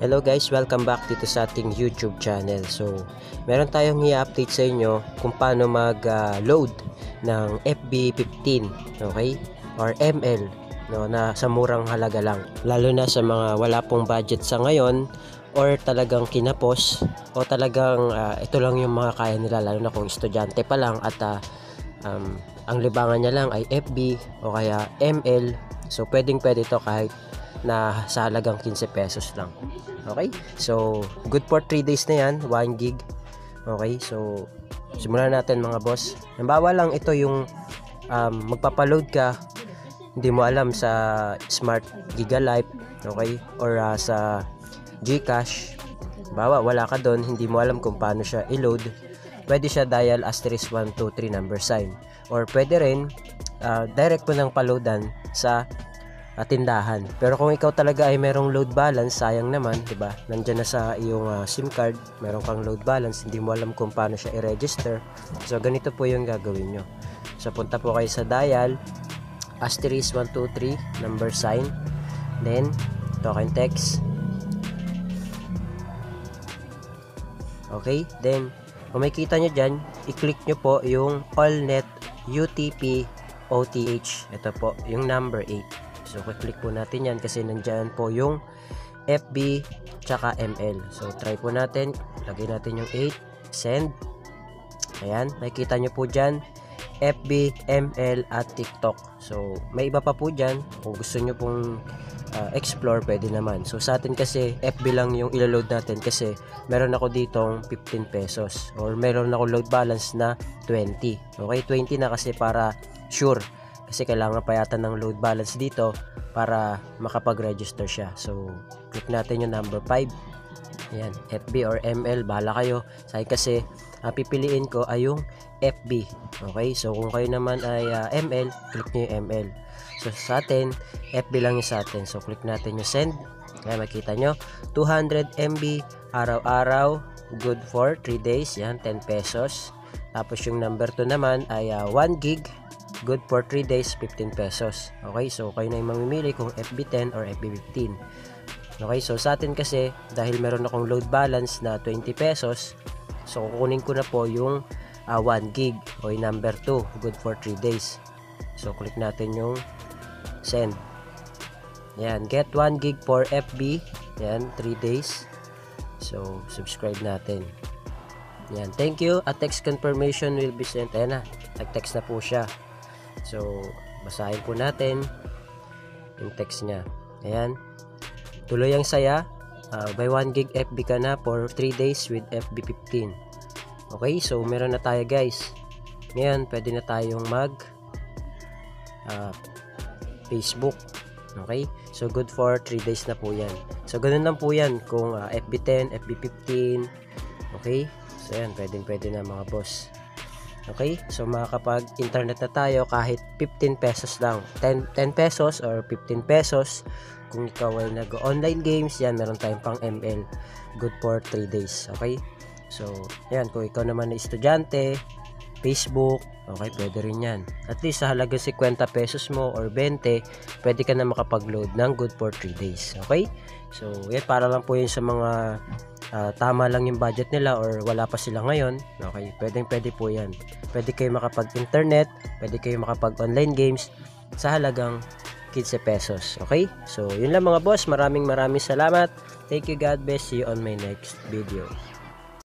Hello guys, welcome back dito sa ating YouTube channel. So, meron tayong i-update sa inyo kung paano mag-load ng FB15, okay? Or ML, no, na sa murang halaga lang. Lalo na sa mga wala pong budget sa ngayon or talagang kinapos o talagang ito lang yung mga kaya nila, lalo na kung estudyante pa lang at ang libangan niya lang ay FB o kaya ML. So, pwede ito kahit na sa halagang 15 pesos lang. Okay? So, good for 3 days na yan, 1 gig. Okay? So, simulan natin mga boss. Halimbawa lang ito yung magpapaload ka, hindi mo alam sa Smart Gigalife, okay? Or sa GCash. Halimbawa, wala ka doon, hindi mo alam kung paano siya i-load. Pwede siya dial *123 number sign. Or pwede rin direct mo nang paloadan sa tindahan. Pero kung ikaw talaga ay merong load balance, sayang naman, 'di ba? Nandiyan na sa iyong SIM card, meron kang load balance, hindi mo alam kung paano siya i-register. So ganito po 'yung gagawin nyo. So punta po kayo sa dial *123 number sign, then talk and text. Okay, then kung makikita nyo dyan, i-click nyo po yung AllNet UTP OTH. Ito po yung number 8. So, click po natin yan kasi nandyan po yung FB tsaka ML. So, try po natin. Lagay natin yung 8. Send. Ayan. Makikita nyo po dyan. FB, ML at TikTok. So, may iba pa po dyan. Kung gusto nyo pong explore, pwede naman. So, sa atin kasi, FB lang yung ilaload natin kasi meron ako ditong 15 pesos. Or meron ako load balance na 20. Okay? 20 na kasi para sure. Kasi kailangan pa yata ng load balance dito para makapag-register siya. So, click natin yung number 5. Ayan, FB or ML, bahala kayo. Sa akin kasi, pipiliin ko ay yung FB. Okay, so kung kayo naman ay ML, click nyo yung ML. So, sa atin, FB lang yung sa atin. So, click natin yung send. Ayan, makita nyo, 200 MB, araw-araw, good for 3 days. Yan, 10 pesos. Tapos yung number 2 naman ay 1 gig, good for 3 days, 15 pesos. Okay, so kayo na yung mamimili kung FB10 or FB15. Okay, so sa atin kasi, dahil meron akong load balance na 20 pesos, so kukunin ko na po yung 1 gig o yung number 2, good for 3 days. So click natin yung send. Yan, get 1 gig for FB. Yan, 3 days. So subscribe natin. Yan, thank you. A text confirmation will be sent. Ayan na, nag-text na po siya. So, basahin po natin yung text niya. Ayan. Tuloy ang saya. By 1 gig FB ka na for 3 days with FB15. Okay, so meron na tayo guys. Ngayon, pwede na tayong mag Facebook. Okay, so good for 3 days na po yan. So, ganun lang po yan kung FB10, FB15. Okay, so yan, pwede na mga boss. Okay, so makakapag-internet na tayo kahit 15 pesos lang. 10 pesos or 15 pesos. Kung ikaw ay nag-online games, yan, meron tayong pang ML. Good for 3 days. Okay, so yan, kung ikaw naman ay estudyante, Facebook, okay, pwede rin yan. At least sa halaga 50 pesos mo or 20, pwede ka na makapag-load ng good for 3 days. Okay, so yan, para lang po yun sa mga tama lang yung budget nila or wala pa sila ngayon. Okay, pwede po yan. Pwede kayo makapag-internet, pwede kayo makapag-online games sa halagang 15 pesos. Okay, so yun lang mga boss. Maraming salamat. Thank you, God bless. See you on my next video.